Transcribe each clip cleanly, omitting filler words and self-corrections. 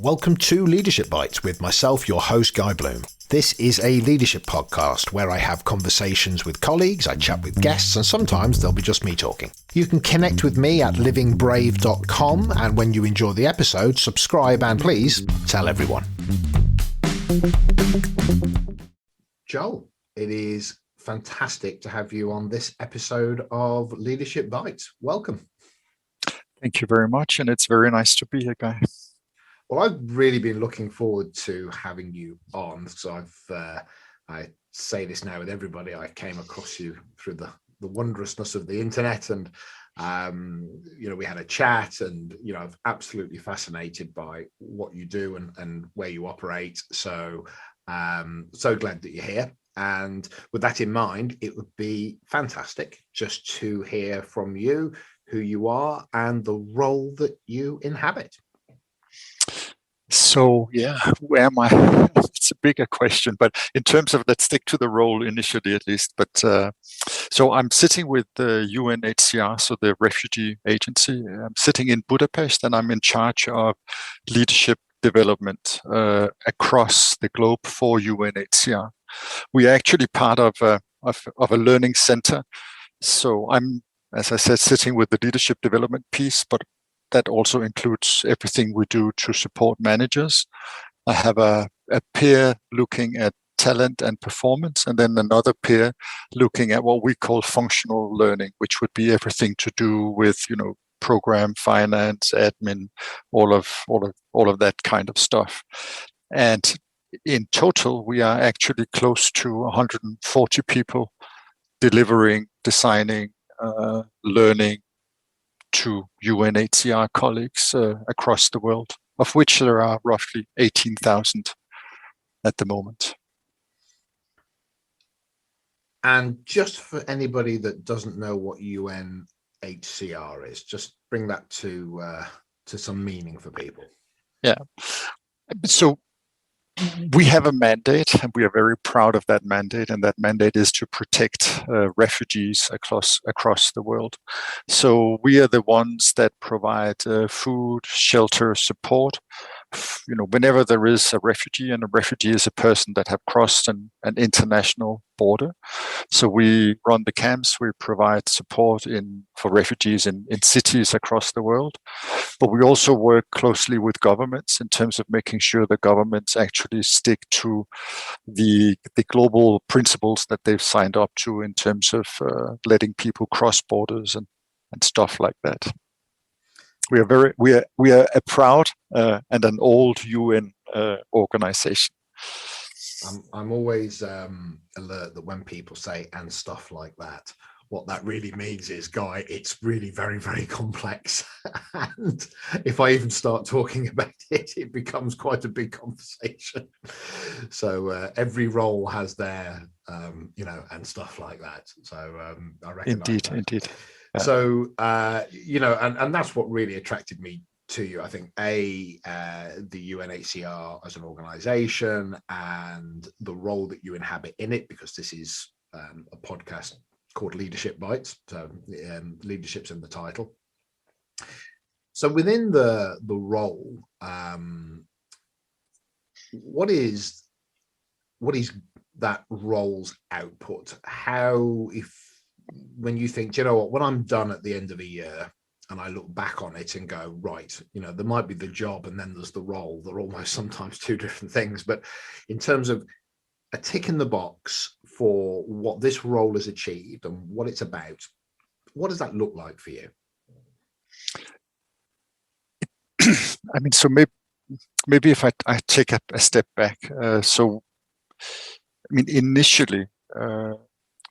Welcome to Leadership Bites with myself, your host, Guy Bloom. This is a leadership podcast where I have conversations with colleagues, I chat with guests, and sometimes there'll be just me talking. You can connect with me at livingbrave.com, and when you enjoy the episode, subscribe and please tell everyone. Joel, it is fantastic to have you on this episode of Leadership Bites. Welcome. Thank you very much, and it's very nice to be here, Guy. Well, I've really been looking forward to having you on. So I say this now with everybody. I came across you through the wondrousness of the internet, and we had a chat, and I'm absolutely fascinated by what you do and where you operate. So so glad that you're here. And with that in mind, it would be fantastic just to hear from you who you are and the role that you inhabit. So, where am I? It's a bigger question, but in terms of, let's stick to the role initially at least. But so I'm sitting with the UNHCR, so the Refugee Agency. I'm sitting in Budapest, and I'm in charge of leadership development across the globe for UNHCR. We are actually part of a learning center. So I'm, as I said, sitting with the leadership development piece, but that also includes everything we do to support managers. I have a peer looking at talent and performance, and then another peer looking at what we call functional learning, which would be everything to do with, program finance, admin, all of that kind of stuff. And in total, we are actually close to 140 people delivering, designing, learning to UNHCR colleagues across the world, of which there are roughly 18,000 at the moment. And just for anybody that doesn't know what UNHCR is, just bring that to some meaning for people. Yeah. So we have a mandate, and we are very proud of that mandate, and that mandate is to protect refugees across the world. So we are the ones that provide food, shelter, support. Whenever there is a refugee, and a refugee is a person that have crossed an international border. So we run the camps, we provide support for refugees in cities across the world. But we also work closely with governments in terms of making sure the governments actually stick to the global principles that they've signed up to in terms of letting people cross borders and stuff like that. We are a proud and an old UN organization. I'm always alert that when people say "and stuff like that," what that really means is, Guy, it's really very, very complex. And if I even start talking about it, it becomes quite a big conversation. So every role has their, and stuff like that. So I recognize that. Indeed. Yeah. So, and that's what really attracted me to you. I think, the UNHCR as an organization and the role that you inhabit in it, because this is a podcast called Leadership Bites. So leadership's in the title. So within the role, what is that role's output? When you think, do you know what, when I'm done at the end of a year and I look back on it and go, right, there might be the job and then there's the role. They're almost sometimes two different things. But in terms of a tick in the box for what this role has achieved and what it's about, what does that look like for you? I mean, so maybe if I take a step back. Initially,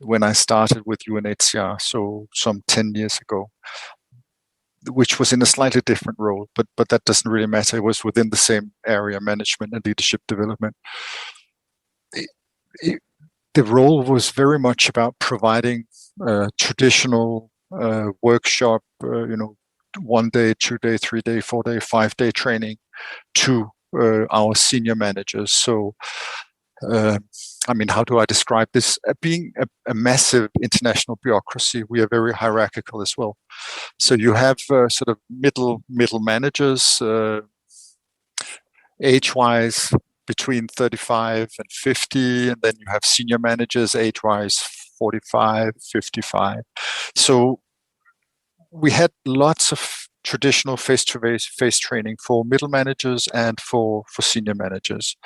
when I started with UNHCR, so some 10 years ago, which was in a slightly different role, but that doesn't really matter. It was within the same area, management and leadership development. The role was very much about providing traditional workshop, 1 day, 2 day, 3 day, 4 day, 5 day training to our senior managers. So how do I describe this? Being a massive international bureaucracy, we are very hierarchical as well. So you have sort of middle managers age-wise between 35 and 50, and then you have senior managers age-wise 45, 55. So we had lots of traditional face-to-face training for middle managers and for senior managers,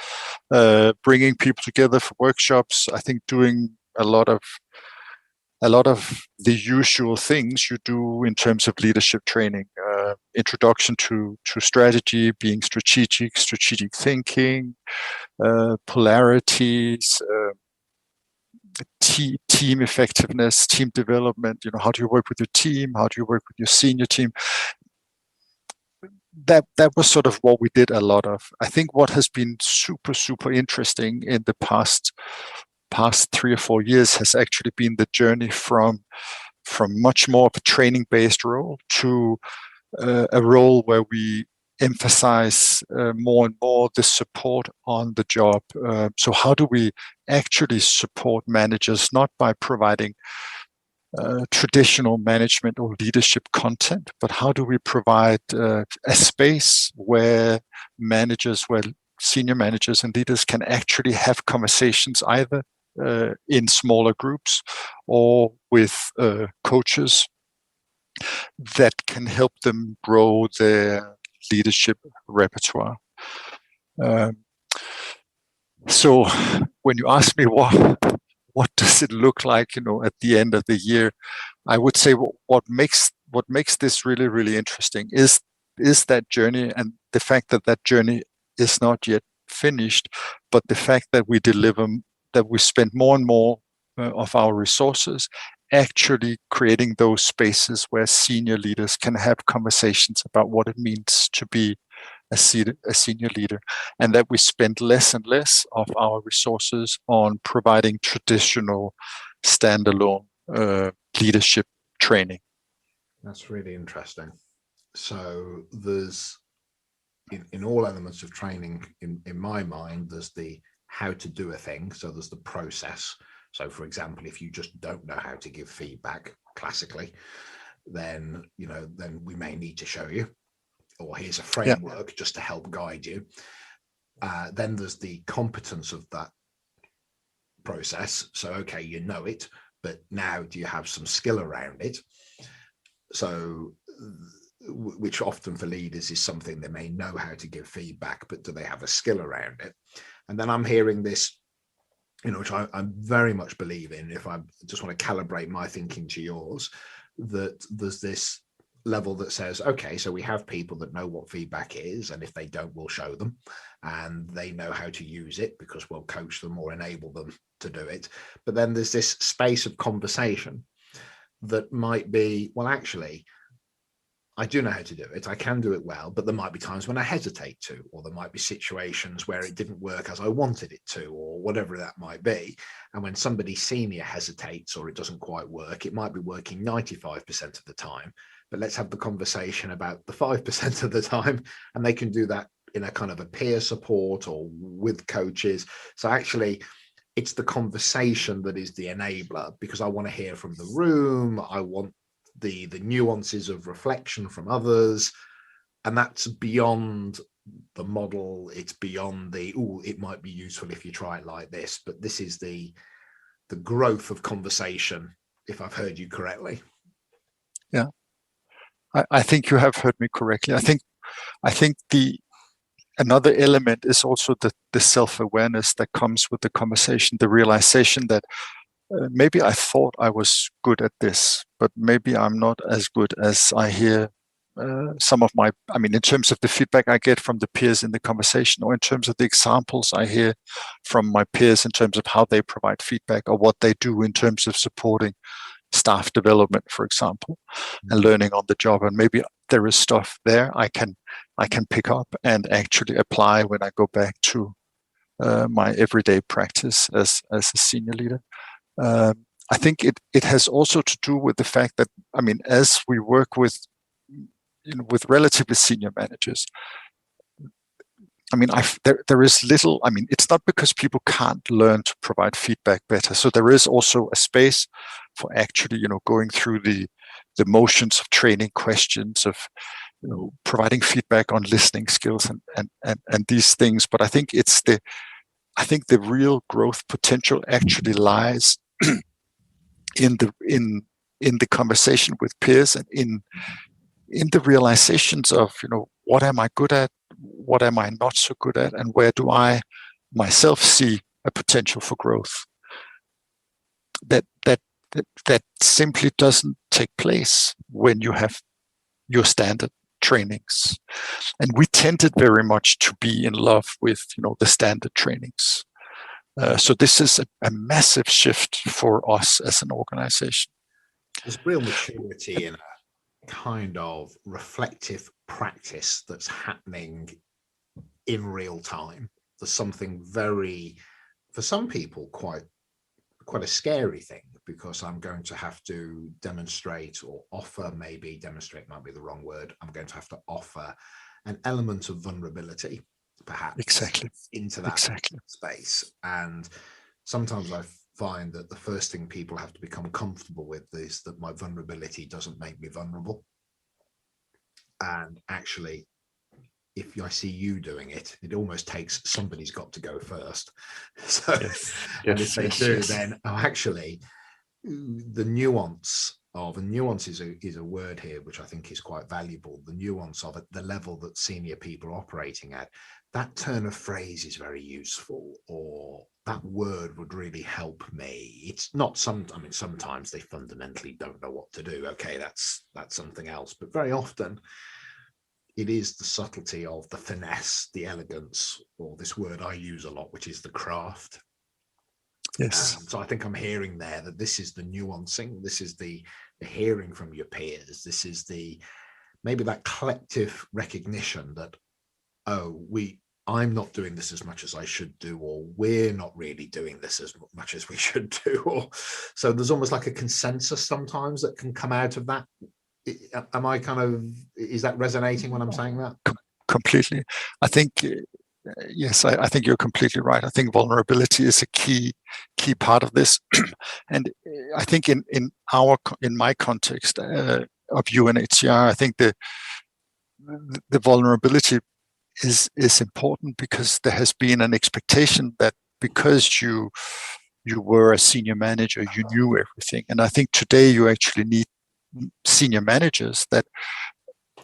bringing people together for workshops. I think doing a lot of the usual things you do in terms of leadership training, introduction to strategy, being strategic thinking, polarities, team effectiveness, team development. How do you work with your team? How do you work with your senior team? That was sort of what we did a lot of. I think what has been super interesting in the past 3 or 4 years has actually been the journey from much more of a training-based role to a role where we emphasize more and more the support on the job. So how do we actually support managers, not by providing traditional management or leadership content, but how do we provide a space where senior managers and leaders can actually have conversations either in smaller groups or with coaches that can help them grow their leadership repertoire. So when you ask me what does it look like, at the end of the year, I would say what makes this really interesting is that journey, and the fact that journey is not yet finished, but the fact that we spend more and more of our resources actually creating those spaces where senior leaders can have conversations about what it means to be a senior leader, and that we spend less and less of our resources on providing traditional standalone leadership training. That's really interesting. So there's, in all elements of training, in my mind, there's the how to do a thing. So there's the process. So for example, if you just don't know how to give feedback classically, then we may need to show you, or here's a framework just to help guide you. Then there's the competence of that process. So, okay, you know it, but now do you have some skill around it? So, which often for leaders is something they may know how to give feedback, but do they have a skill around it? And then I'm hearing this, which I very much believe in, if I just want to calibrate my thinking to yours, that there's this level that says, okay, so we have people that know what feedback is, and if they don't, we'll show them, and they know how to use it because we'll coach them or enable them to do it. But then there's this space of conversation that might be, well, actually, I do know how to do it. I can do it well, but there might be times when I hesitate to, or there might be situations where it didn't work as I wanted it to, or whatever that might be. And when somebody senior hesitates or it doesn't quite work, it might be working 95% of the time, but let's have the conversation about the 5% of the time. And they can do that in a kind of a peer support or with coaches. So actually, it's the conversation that is the enabler, because I want to hear from the room. I want the nuances of reflection from others, and that's beyond the model. It's beyond it might be useful if you try it like this, but this is the growth of conversation, if I've heard you correctly. Yeah, I think you have heard me correctly. I think another element is also the self-awareness that comes with the conversation, the realization that maybe I thought I was good at this, but maybe I'm not as good as I hear some of in terms of the feedback I get from the peers in the conversation, or in terms of the examples I hear from my peers in terms of how they provide feedback or what they do in terms of supporting staff development, for example, and learning on the job. And maybe there is stuff there I can pick up and actually apply when I go back to my everyday practice as a senior leader. I think it has also to do with the fact that, as we work with relatively senior managers, there is little, it's not because people can't learn to provide feedback better. So there is also a space for actually, going through the motions of training questions, of providing feedback on listening skills and these things. But I think the real growth potential actually lies in the conversation with peers and in the realizations of, what am I good at, what am I not so good at, and where do I myself see a potential for growth. That simply doesn't take place when you have your standard trainings. And we tended very much to be in love with, the standard trainings. So this is a massive shift for us as an organization. There's real maturity in a kind of reflective practice that's happening in real time. There's something very, for some people, quite a scary thing, because I'm going to have to demonstrate or offer, maybe demonstrate might be the wrong word, I'm going to have to offer an element of vulnerability, perhaps, into that space. And sometimes I find that the first thing people have to become comfortable with is that my vulnerability doesn't make me vulnerable. And actually, if I see you doing it, it almost takes somebody's got to go first. So, and if they do, then actually, the nuance is a word here which I think is quite valuable. The nuance of it, the level that senior people are operating at, that turn of phrase is very useful, or that word would really help me. It's not sometimes they fundamentally don't know what to do. Okay, that's something else. But very often it is the subtlety of the finesse, the elegance, or this word I use a lot, which is the craft. Yes. So I think I'm hearing there that this is the nuancing, this is the hearing from your peers, this is maybe that collective recognition that, I'm not doing this as much as I should do, or we're not really doing this as much as we should do. Or so there's almost like a consensus sometimes that can come out of that. Is that resonating when I'm saying that? Completely. I think, yes, I think you're completely right. I think vulnerability is a key part of this. And I think in my context of UNHCR, I think the vulnerability is important, because there has been an expectation that because you were a senior manager, you knew everything. And I think today you actually need senior managers that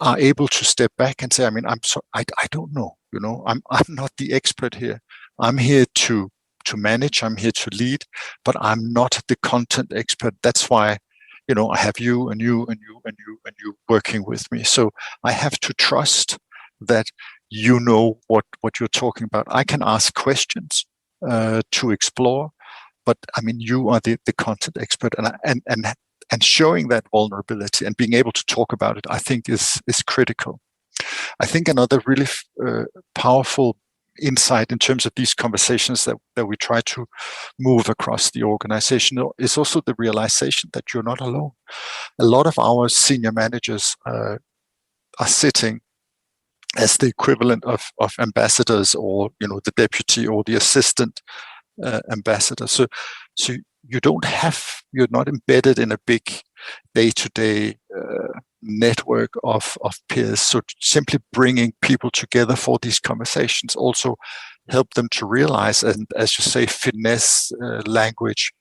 are able to step back and say, I don't know, I'm not the expert here. I'm here to manage, I'm here to lead, but I'm not the content expert. That's why, I have you and you and you and you and you working with me. So I have to trust that you know what you're talking about. I can ask questions to explore, but you are the content expert, and showing that vulnerability and being able to talk about it, I think is critical. I think another really powerful insight in terms of these conversations that we try to move across the organization is also the realization that you're not alone. A lot of our senior managers are sitting as the equivalent of ambassadors, or the deputy or the assistant ambassador. So you're not embedded in a big day-to-day network of peers. So simply bringing people together for these conversations also help them to realize, and as you say, finesse language,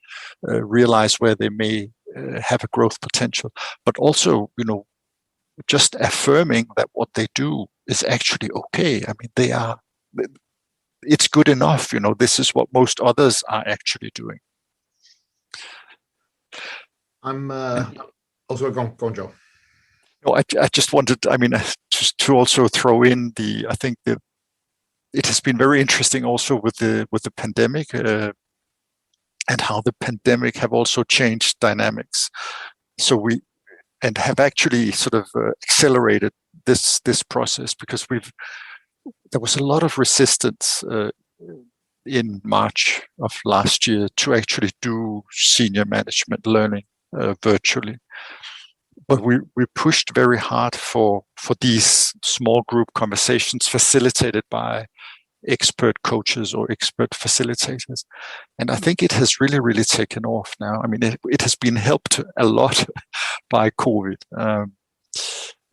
realize where they may have a growth potential, but also, just affirming that what they do is actually okay. It's good enough. This is what most others are actually doing. I'm also go on, Joe. No, I just wanted, just to also throw in I think it has been very interesting also with the pandemic and how the pandemic have also changed dynamics. So and have actually sort of accelerated this process, because there was a lot of resistance in March of last year to actually do senior management learning virtually. But we pushed very hard for these small group conversations facilitated by expert coaches or expert facilitators. And I think it has really, really taken off now. It has been helped a lot by COVID.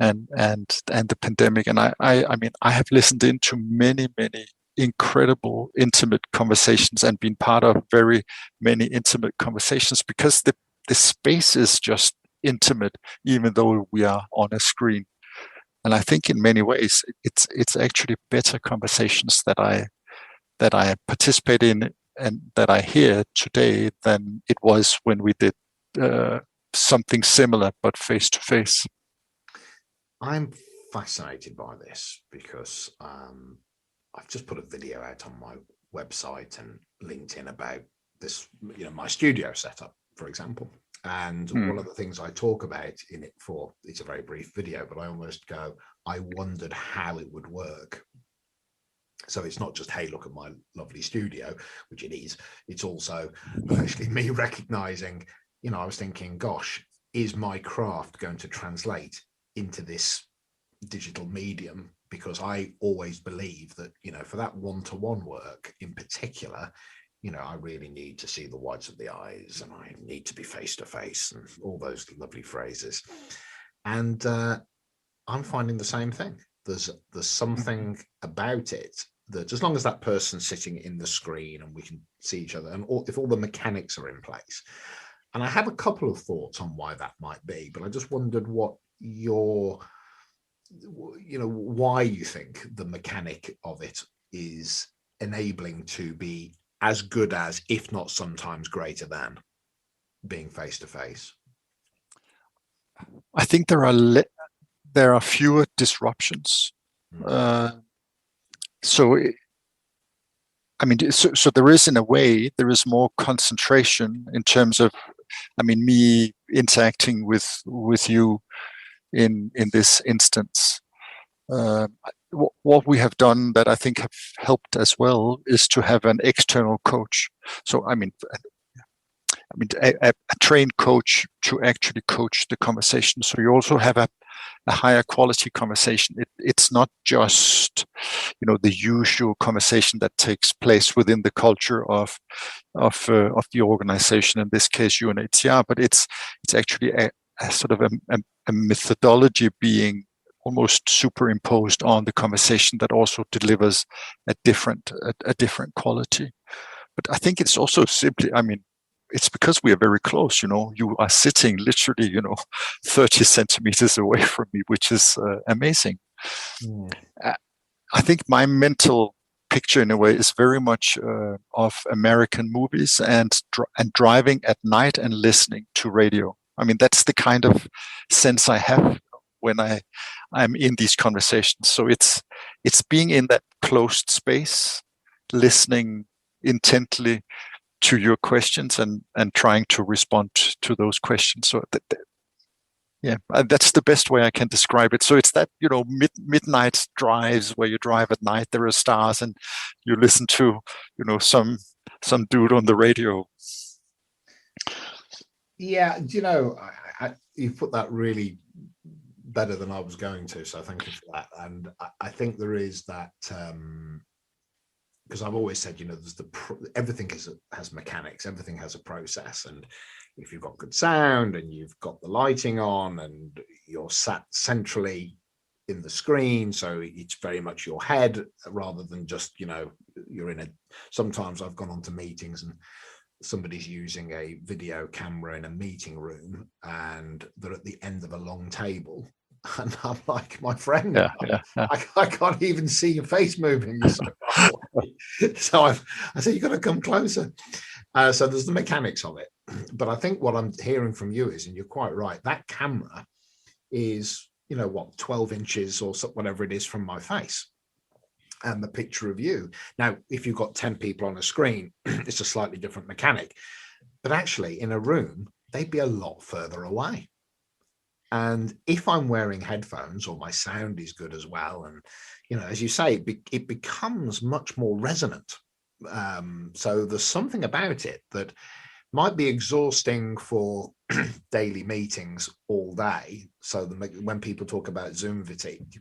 and the pandemic. And I mean, I have listened into many incredible intimate conversations and been part of very many intimate conversations, because the space is just intimate, even though we are on a screen. And I think in many ways it's actually better conversations that I participate in and that I hear today than it was when we did something similar but face to face. I'm fascinated by this because I've just put a video out on my website and LinkedIn about this, my studio setup, for example. And one of the things I talk about in it it's a very brief video, but I almost go, I wondered how it would work. So it's not just, hey, look at my lovely studio, which it is. It's also actually me recognizing, I was thinking, gosh, is my craft going to translate into this digital medium? Because I always believe that, for that one-to-one work in particular, I really need to see the whites of the eyes, and I need to be face-to-face, and all those lovely phrases. And I'm finding the same thing. There's something about it that, as long as that person's sitting in the screen and we can see each other, and if all the mechanics are in place. And I have a couple of thoughts on why that might be, but I just wondered what why you think the mechanic of it is enabling to be as good as, if not sometimes greater than, being face to face. I think there are fewer disruptions. So there is, in a way, there is more concentration in terms of, me interacting with you in this instance. What we have done that I think have helped as well is to have an external coach. So a trained coach to actually coach the conversation. So you also have a higher quality conversation. It's not just the usual conversation that takes place within the culture of the organization, in this case UNHCR, but it's actually a sort of a methodology being almost superimposed on the conversation that also delivers a different quality. But I think it's also simply, it's because we are very close. You are sitting literally 30 centimeters away from me, which is amazing. I think my mental picture, in a way, is very much of American movies and driving at night and listening to radio. That's the kind of sense I have when I'm in these conversations. So it's being in that closed space, listening intently to your questions and trying to respond to those questions. So that's the best way I can describe it. So it's that, midnight drives where you drive at night, there are stars, and you listen to, some dude on the radio. Yeah, you put that really better than I was going to, so thank you for that. And I think there is that, because I've always said, there's everything has mechanics, everything has a process, and if you've got good sound and you've got the lighting on and you're sat centrally in the screen, so it's very much your head rather than just, you're in sometimes I've gone on to meetings and somebody's using a video camera in a meeting room and they're at the end of a long table. And I'm like, my friend, I can't even see your face moving. So I said, you've got to come closer. So there's the mechanics of it. But I think what I'm hearing from you is, and you're quite right, that camera is, 12 inches or whatever it is from my face. And the picture of you. Now, if you've got 10 people on a screen, it's a slightly different mechanic. But actually, in a room, they'd be a lot further away. And if I'm wearing headphones or my sound is good as well, and, as you say, it becomes much more resonant. So there's something about it that might be exhausting for daily meetings all day. So when people talk about Zoom fatigue,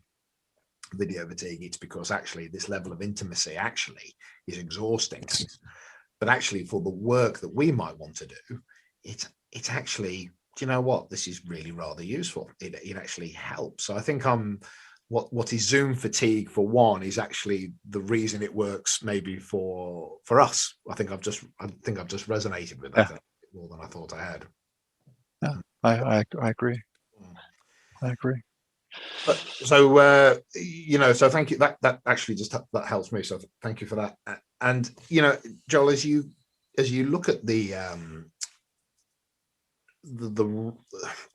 video fatigue, it's because actually this level of intimacy actually is exhausting. But actually for the work that we might want to do, it's actually do you know what? This is really rather useful. It actually helps. So I think what is Zoom fatigue for one is actually the reason it works maybe for us. I think I've just resonated with that more than I thought I had. Yeah, I agree. I agree. But so so thank you. That actually that helps me. So thank you for that. And Joel, as you look at the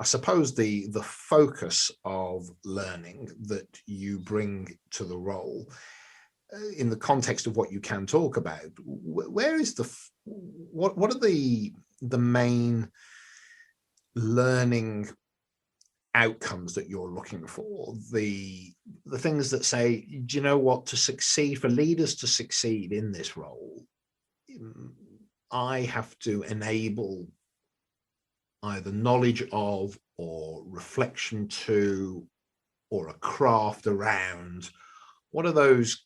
I suppose the focus of learning that you bring to the role in the context of what you can talk about, where is what are the main learning outcomes that you're looking for, the things that say, do you know what, to succeed, for leaders to succeed in this role, I have to enable either knowledge of or reflection to or a craft around? What are those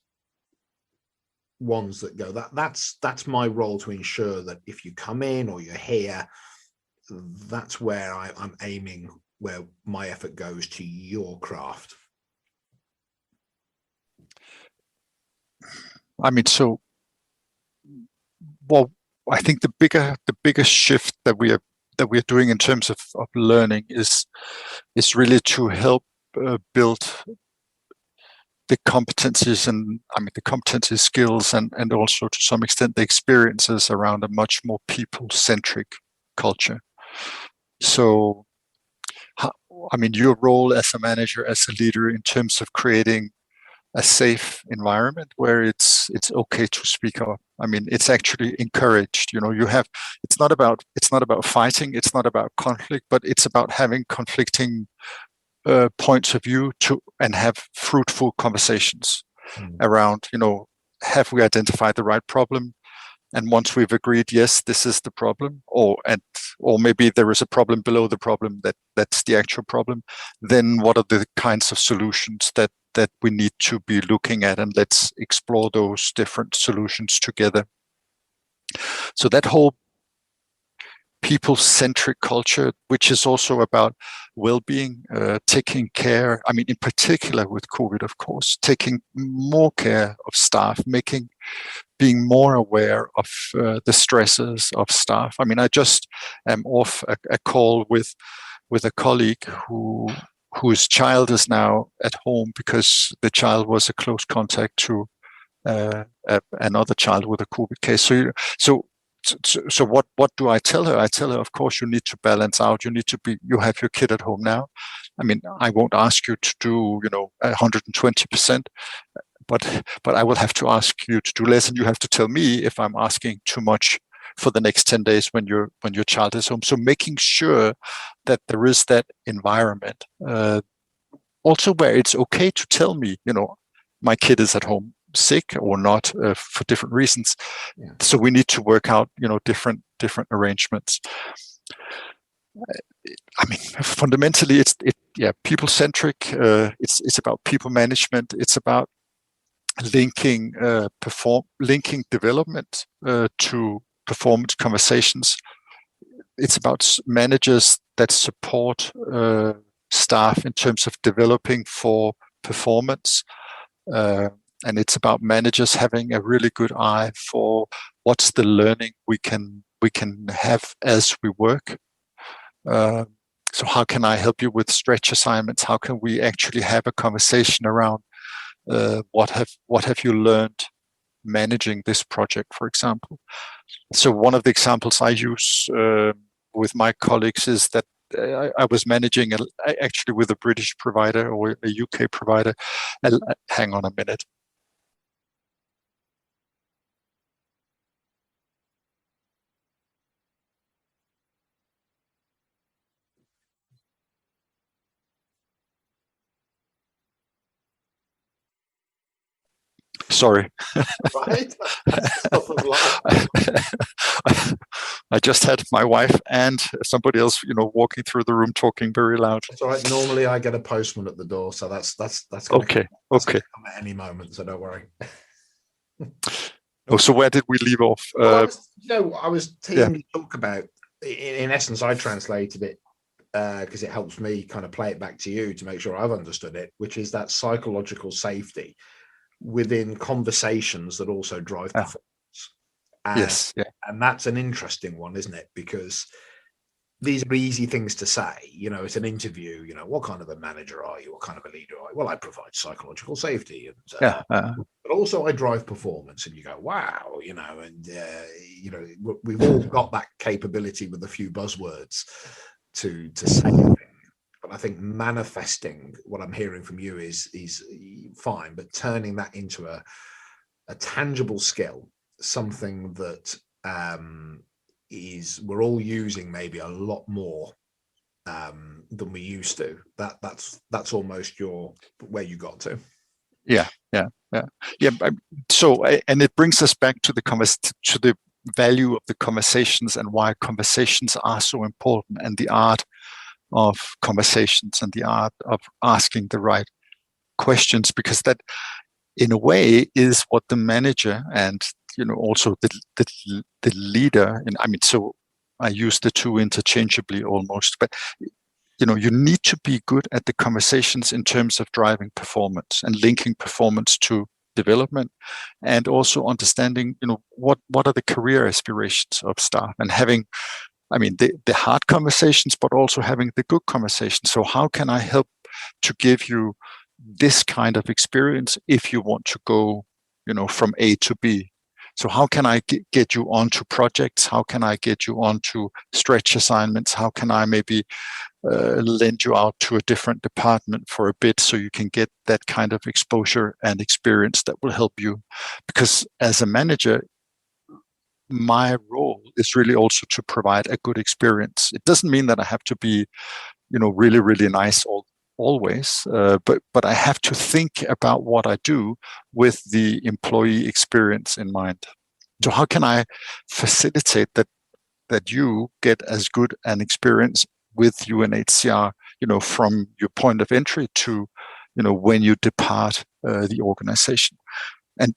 ones that go, that's my role to ensure that if you come in or you're here, that's where I'm aiming, where my effort goes to your craft? I mean, so, well, I think the bigger shift that we are doing in terms of learning is really to help build the competencies, and I mean the competencies, skills, and also to some extent the experiences around a much more people-centric culture. So, I mean, your role as a manager, as a leader, in terms of creating a safe environment where it's okay to speak up. I mean, it's actually encouraged. It's not about fighting, it's not about conflict, but it's about having conflicting points of view and have fruitful conversations around, have we identified the right problem? And once we've agreed, yes, this is the problem, or maybe there is a problem below the problem that's the actual problem, then what are the kinds of solutions that we need to be looking at, and let's explore those different solutions together. So that whole people-centric culture, which is also about well-being, taking care, I mean, in particular with COVID, of course, taking more care of staff, being more aware of the stresses of staff. I mean, I just am off a call with a colleague whose child is now at home because the child was a close contact to another child with a COVID case. So what do I tell her? I tell her, of course, you need to balance out. You have your kid at home now. I mean, I won't ask you to do 120%. But I will have to ask you to do less, and you have to tell me if I'm asking too much for the next 10 days when your child is home. So making sure that there is that environment, also where it's okay to tell me, my kid is at home sick or not for different reasons. Yeah. So we need to work out, different arrangements. I mean, fundamentally, it's people-centric. It's about people management. It's about linking development to performance conversations. It's about managers that support staff in terms of developing for performance, and it's about managers having a really good eye for what's the learning we can have as we work. So how can I help you with stretch assignments? How can we actually have a conversation around what have you learned managing this project, for example? So one of the examples I use with my colleagues is that I was managing actually with a British provider or a UK provider. Hang on a minute. Sorry. Right. I just had my wife and somebody else, walking through the room talking very loud. That's all right. Normally I get a postman at the door, so that's okay. Come at any moment, so don't worry. Oh, so where did we leave off? Well, I was hearing you talk about, in essence, I translated it because it helps me kind of play it back to you to make sure I've understood it, which is that psychological safety within conversations that also drive performance. Yes. Yeah. And that's an interesting one, isn't it? Because these are easy things to say. It's an interview. What kind of a manager are you? What kind of a leader are you? Well, I provide psychological safety, and but also I drive performance. And you go, wow, and we've all got that capability with a few buzzwords to say things. But I think manifesting what I'm hearing from you is fine, but turning that into a tangible skill, something that we're all using maybe a lot more than we used to. That's almost where you got to. Yeah. So, and it brings us back to the value of the conversations and why conversations are so important, and the art of conversations and the art of asking the right questions, because that, in a way, is what the manager and also the leader. And I mean, so I use the two interchangeably almost, but you need to be good at the conversations in terms of driving performance and linking performance to development, and also understanding what are the career aspirations of staff, and having, I mean, the hard conversations, but also having the good conversations. So how can I help to give you this kind of experience if you want to go, from A to B? So how can I get you onto projects? How can I get you onto stretch assignments? How can I maybe lend you out to a different department for a bit, so you can get that kind of exposure and experience that will help you? Because as a manager, my role is really also to provide a good experience. It doesn't mean that I have to be, really, really nice always, but I have to think about what I do with the employee experience in mind. So how can I facilitate that you get as good an experience with UNHCR, from your point of entry to, when you depart the organization? And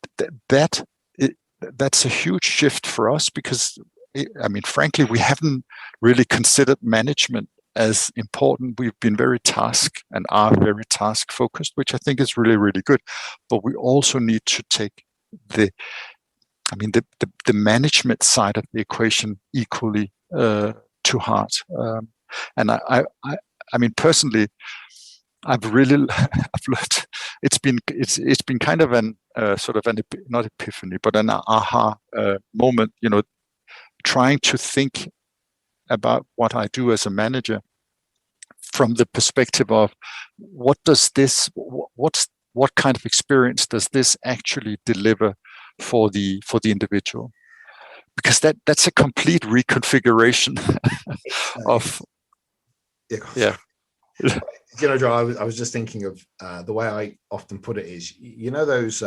that's a huge shift for us, because, I mean, frankly, we haven't really considered management as important. We've been very task and are very task focused, which I think is really, really good. But we also need to take the management side of the equation equally to heart. And I mean, personally, I've learned. It's been kind of an sort of not epiphany, but an aha moment. Trying to think about what I do as a manager from the perspective of what kind of experience does this actually deliver for the individual? Because that's a complete reconfiguration of Joe, I was just thinking of the way I often put it is, those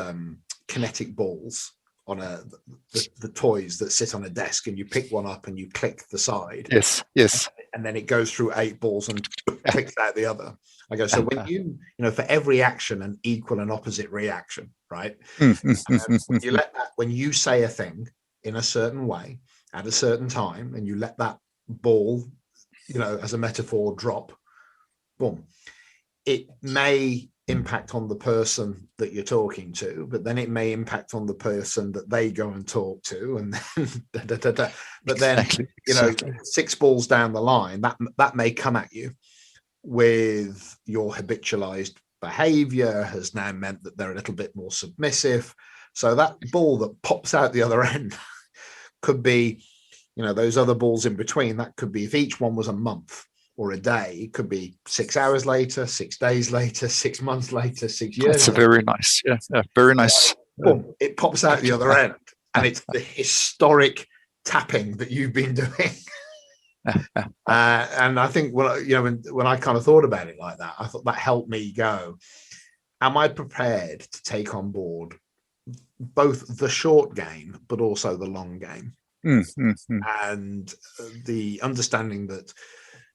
kinetic balls on the toys that sit on a desk, and you pick one up and you click the side. Yes. And then it goes through 8 balls and clicks out the other. I go, so when for every action, an equal and opposite reaction, right? When you say a thing in a certain way at a certain time, and you let that ball, as a metaphor, drop, boom, it may impact on the person that you're talking to, but then it may impact on the person that they go and talk to, and then but then exactly. 6 balls down the line, that may come at you with your habitualized behavior has now meant that they're a little bit more submissive. So that ball that pops out the other end could be, those other balls in between. That could be, if each one was a month or a day, it could be 6 hours later, 6 days later, 6 months later, 6 years That's later. Very nice. Yeah, very nice. Boom, it pops out the other end, and it's the historic tapping that you've been doing. And I think when I kind of thought about it like that, I thought that helped me go, am I prepared to take on board both the short game but also the long game? And the understanding that,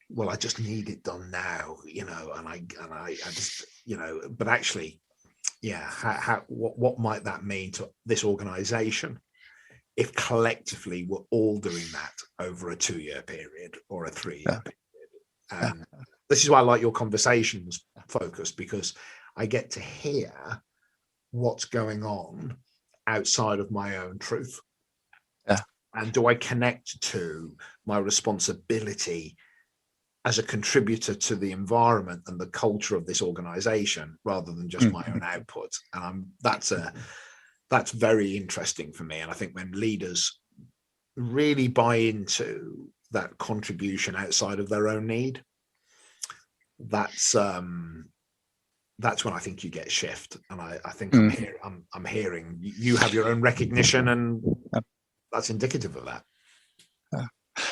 well, I just need it done now, and I just, but actually, what might that mean to this organization if collectively we're all doing that over a 2-year period or a 3-year period? And this is why I like your conversations focused, because I get to hear what's going on outside of my own truth. Yeah. And do I connect to my responsibility as a contributor to the environment and the culture of this organization, rather than just my own output? And that's very interesting for me. And I think when leaders really buy into that contribution outside of their own need, that's when I think you get shift. And I think I'm hearing you have your own recognition, and that's indicative of that.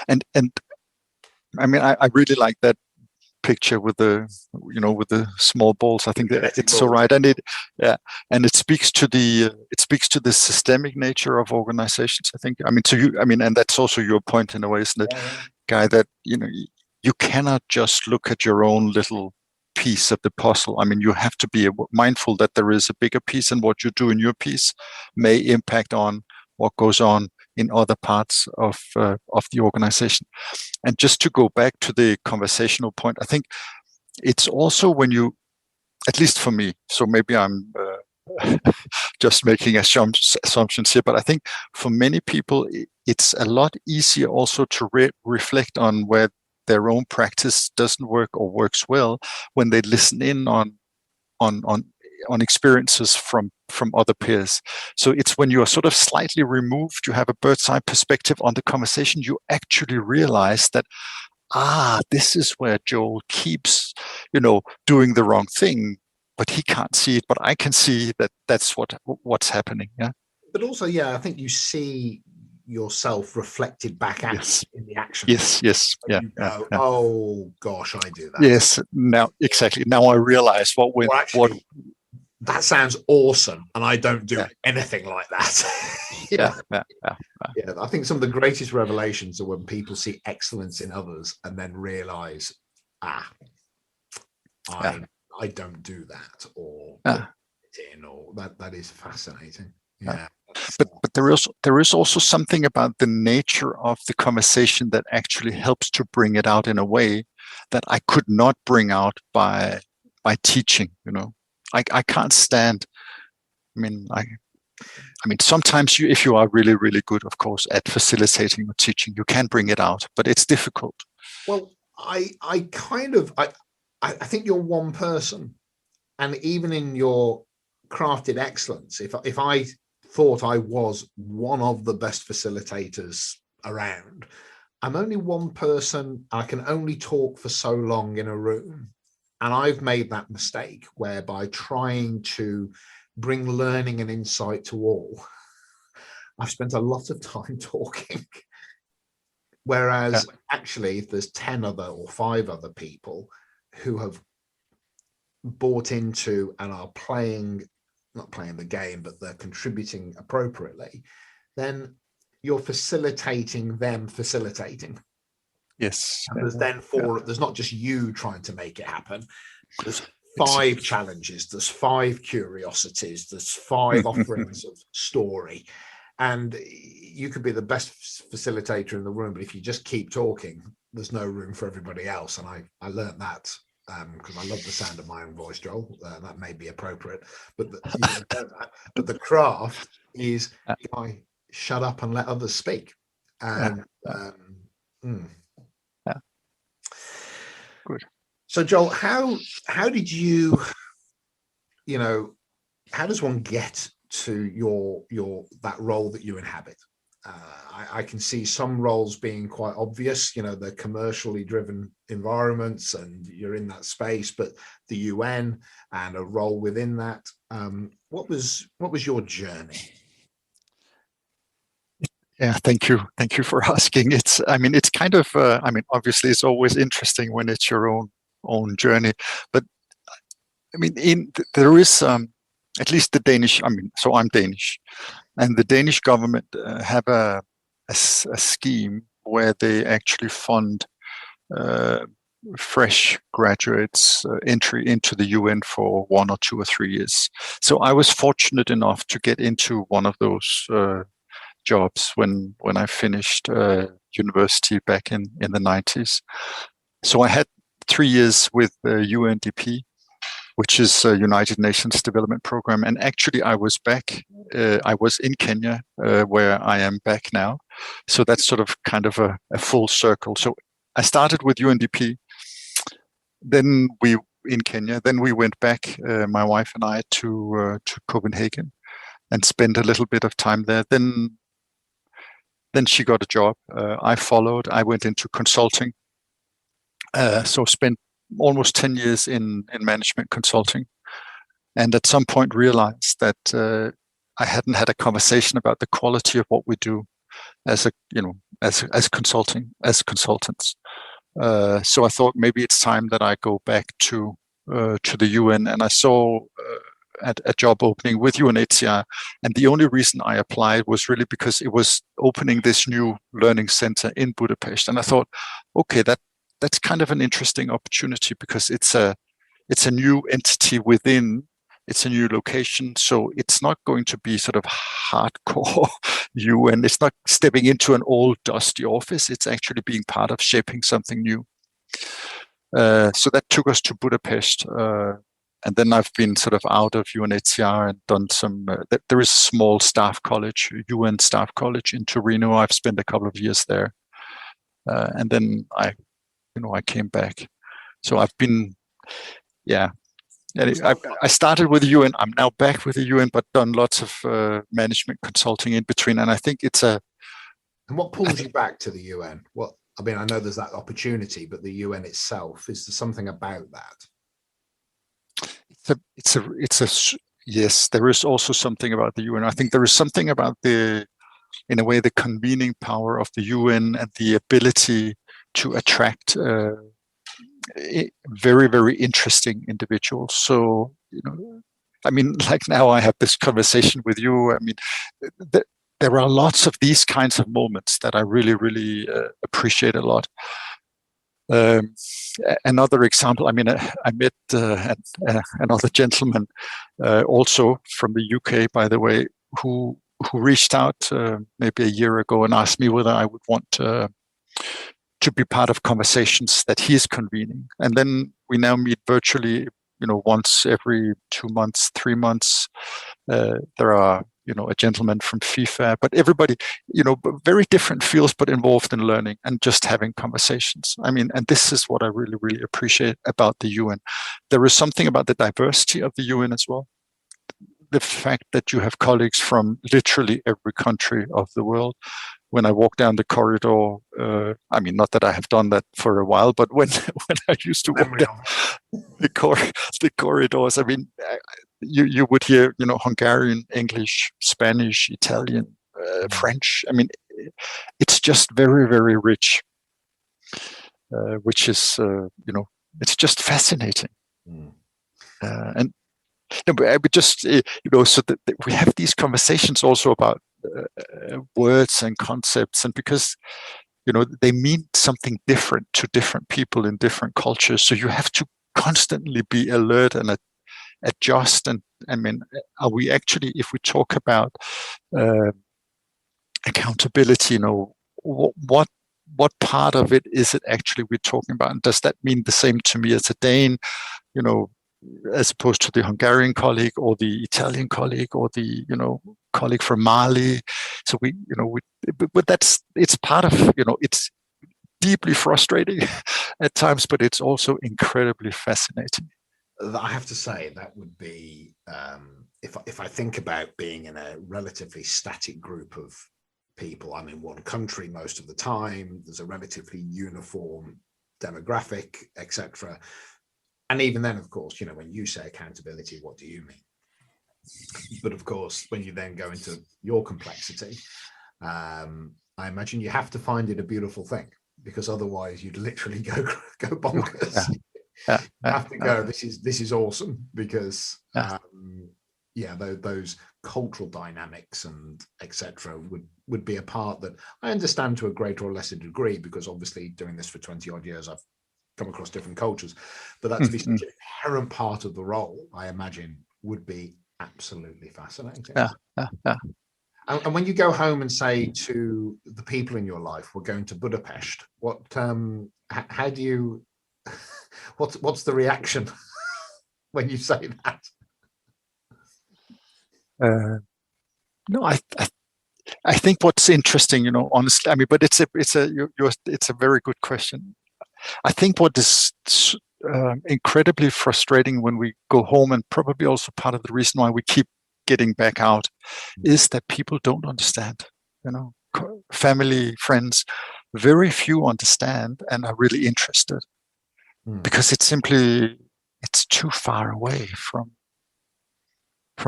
And I mean, I really like that picture with the small balls. I think that it's so right, and it speaks to the systemic nature of organizations. I think. I mean, and that's also your point in a way, isn't it, Guy? That you cannot just look at your own little piece of the puzzle. I mean, you have to be mindful that there is a bigger piece, and what you do in your piece may impact on what goes on in other parts of the organization. And just to go back to the conversational point, I think it's also when you, at least for me, so maybe I'm just making assumptions here, but I think for many people, it's a lot easier also to reflect on where their own practice doesn't work or works well when they listen in on experiences from other peers. So it's when you are sort of slightly removed, you have a bird's eye perspective on the conversation, you actually realize that, this is where Joel keeps, doing the wrong thing, but he can't see it, but I can see that that's what's happening. Yeah. But also, I think you see yourself reflected back at in the action. Yes. Yeah, oh gosh, I do that. Yes. Now, exactly. Now I realize what that sounds awesome, and I don't do anything like that. I think some of the greatest revelations are when people see excellence in others and then realize, I don't do that, or that is fascinating. But there is also something about the nature of the conversation that actually helps to bring it out in a way that I could not bring out by teaching. I can't stand. I mean, sometimes if you are really, really good, of course, at facilitating or teaching, you can bring it out, but it's difficult. Well, I think you're one person, and even in your crafted excellence, if I thought I was one of the best facilitators around, I'm only one person. I can only talk for so long in a room. And I've made that mistake whereby trying to bring learning and insight to all, I've spent a lot of time talking. Whereas actually, if there's 10 other or 5 other people who have bought into and are not playing the game, but they're contributing appropriately, then you're facilitating them facilitating. Yes. And there's there's not just you trying to make it happen. There's 5 challenges, there's 5 curiosities, there's 5 offerings of story. And you could be the best facilitator in the room, but if you just keep talking, there's no room for everybody else. And I learned that because I love the sound of my own voice, Joel. That may be appropriate, but the craft is shut up and let others speak. And good. So Joel, how did you how does one get to your that role that you inhabit? I can see some roles being quite obvious, the commercially driven environments, and you're in that space, but the UN and a role within that. What was your journey? Yeah, thank you for asking. It's kind of obviously it's always interesting when it's your own journey, but there is at least the Danish. So I'm Danish, and the Danish government have a scheme where they actually fund fresh graduates entry into the UN for 1 or 2 or 3 years. So I was fortunate enough to get into one of those jobs when I finished university back in the 90s. So I had 3 years with UNDP, which is a United Nations Development Program. And actually, I was back. I was in Kenya, where I am back now. So that's sort of kind of a full circle. So I started with UNDP, then we in Kenya, then we went back, my wife and I, to Copenhagen, and spent a little bit of time there. Then she got a job. I followed. I went into consulting. So spent almost 10 years in management consulting, and at some point realized that I hadn't had a conversation about the quality of what we do as as consultants. So I thought maybe it's time that I go back to the UN, and I saw a job opening with UNHCR, and the only reason I applied was really because it was opening this new learning center in Budapest, and I thought, okay, that's kind of an interesting opportunity because it's a new entity within. It's a new location, so it's not going to be sort of hardcore UN. It's not stepping into an old dusty office. It's actually being part of shaping something new. So that took us to Budapest, and then I've been sort of out of UNHCR and done some. There is a small staff college, UN staff college in Torino. I've spent a couple of years there, and then I came back. So I've been, I started with the UN. I'm now back with the UN, but done lots of management consulting in between. And I think it's a. And what pulls you back to the UN? I mean, I know there's that opportunity, but the UN itself, is there something about that? Yes, there is also something about the UN. I think there is something about in a way, the convening power of the UN and the ability to attract very, very interesting individuals. So, I mean, like now I have this conversation with you. I mean, there are lots of these kinds of moments that I really, really appreciate a lot. Another example, I mean, I met another gentleman, also from the UK, by the way, who reached out maybe a year ago and asked me whether I would want to be part of conversations that he is convening. And then we now meet virtually, once every 2 months, 3 months. There are, a gentleman from FIFA, but everybody, very different fields, but involved in learning and just having conversations. I mean, and this is what I really, really appreciate about the UN. There is something about the diversity of the UN as well. The fact that you have colleagues from literally every country of the world. When I walk down the corridor, I mean, not that I have done that for a while, but when I used to walk down the corridors, I mean, you would hear, Hungarian, English, Spanish, Italian, French. I mean, it's just very, very rich, which is, it's just fascinating. And but I would just, so that we have these conversations also about words and concepts, and because they mean something different to different people in different cultures, so you have to constantly be alert and adjust. And I mean, are we actually, if we talk about accountability, what part of it is it actually we're talking about, and does that mean the same to me as a Dane, as opposed to the Hungarian colleague or the Italian colleague or the colleague from Mali? So but it's part of it's deeply frustrating at times, but it's also incredibly fascinating. I have to say that would be if I think about being in a relatively static group of people. I'm in one country most of the time. There's a relatively uniform demographic, etc. And even then, of course, when you say accountability, what do you mean? But of course, when you then go into your complexity, I imagine you have to find it a beautiful thing, because otherwise you'd literally go bonkers. You have to go, this is awesome, because those cultural dynamics and etc. would be a part that I understand to a greater or lesser degree, because obviously doing this for 20 odd years, I've come across different cultures, but that to be such an inherent part of the role, I imagine, would be absolutely fascinating. And when you go home and say to the people in your life, we're going to Budapest, what how do you what's the reaction when you say that? No, I think what's interesting, honestly, I mean, but it's a very good question. I think what is incredibly frustrating when we go home, and probably also part of the reason why we keep getting back out, is that people don't understand. Family, friends, very few understand and are really interested, because it's too far away from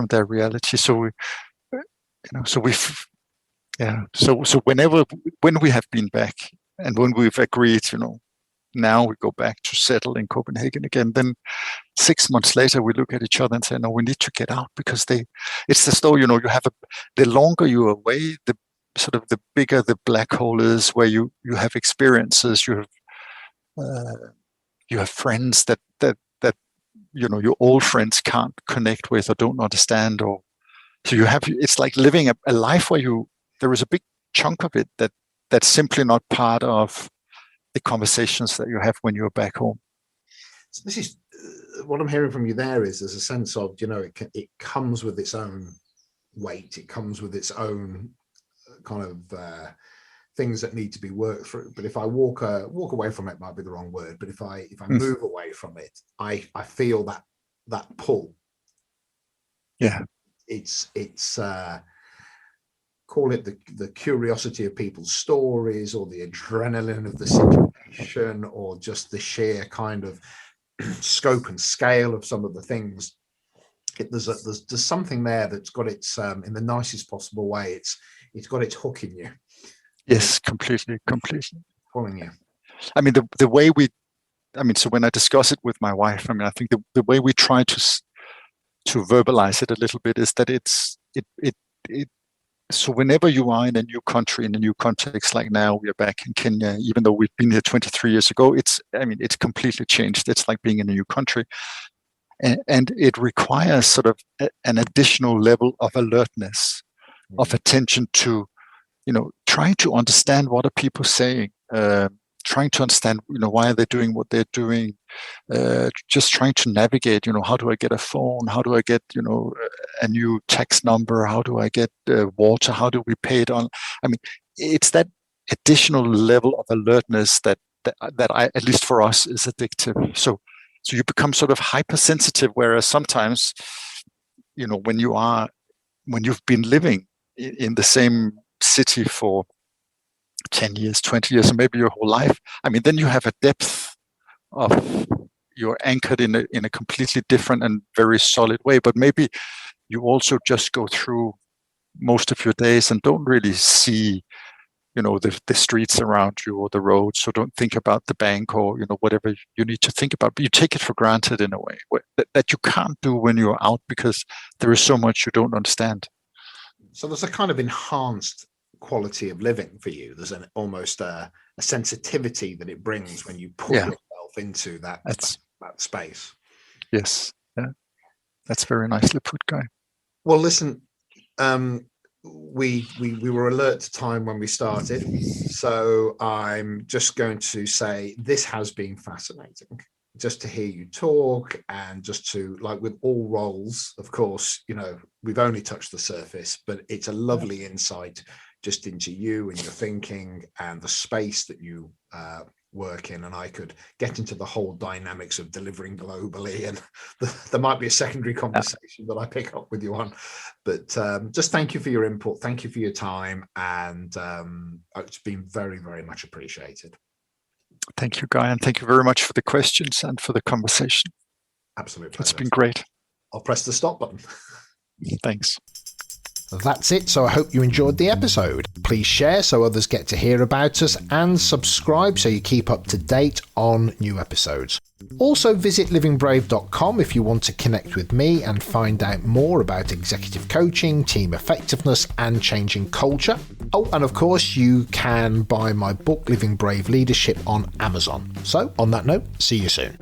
their reality. So when we have been back and when we've agreed, now we go back to settle in Copenhagen again, then 6 months later we look at each other and say, no, we need to get out, because it's as though, the longer you're away, the bigger the black hole is, where you have experiences, you have friends that your old friends can't connect with or don't understand, or so it's like living a life where there is a big chunk of it that's simply not part of the conversations that you have when you're back home. So this is what I'm hearing from you there, is there's a sense of, it comes with its own weight, it comes with its own kind of things that need to be worked through. But if I walk away from it, might be the wrong word, but if I move away from it, I feel that pull. Yeah, it's call it the curiosity of people's stories, or the adrenaline of the situation, or just the sheer kind of scope and scale of some of the things. There's something there that's got its in the nicest possible way, it's got its hook in you. Yes, completely pulling you. I mean, the way so when I discuss it with my wife, I think the way we try to verbalize it a little bit is that so whenever you are in a new country, in a new context, like now we are back in Kenya, even though we've been here 23 years ago, it's completely changed. It's like being in a new country. And it requires sort of an additional level of alertness, of attention to, trying to understand what are people saying, trying to understand, why are they doing what they're doing, just trying to navigate, how do I get a phone? How do I get, a new tax number? How do I get water? How do we pay it on? It's that additional level of alertness that at least for us, is addictive. So you become sort of hypersensitive, whereas sometimes, when you've been living in the same city for 10 years, 20 years, and maybe your whole life, then you have a depth of, you're anchored in a completely different and very solid way. But maybe you also just go through most of your days and don't really see, the streets around you or the roads, so don't think about the bank or, whatever you need to think about, but you take it for granted in a way that you can't do when you're out, because there is so much you don't understand. So there's a kind of enhanced quality of living for you. There's almost a sensitivity that it brings when you put yourself into that space. Yes, yeah, that's very nicely put, Guy. Well, listen, we were alert to time when we started, so I'm just going to say this has been fascinating, just to hear you talk, and just to, like with all roles, of course, we've only touched the surface, but it's a lovely insight just into you and your thinking and the space that you work in. And I could get into the whole dynamics of delivering globally, and there might be a secondary conversation that I pick up with you on, but just thank you for your input, thank you for your time, and it's been very, very much appreciated. Thank you, Guy, and thank you very much for the questions and for the conversation. Absolutely. It's been great. I'll press the stop button. Thanks. That's it, so I hope you enjoyed the episode. Please share so others get to hear about us, and subscribe so you keep up to date on new episodes. Also visit livingbrave.com if you want to connect with me and find out more about executive coaching, team effectiveness and changing culture. Oh, and of course you can buy my book Living Brave Leadership on Amazon. So on that note, see you soon.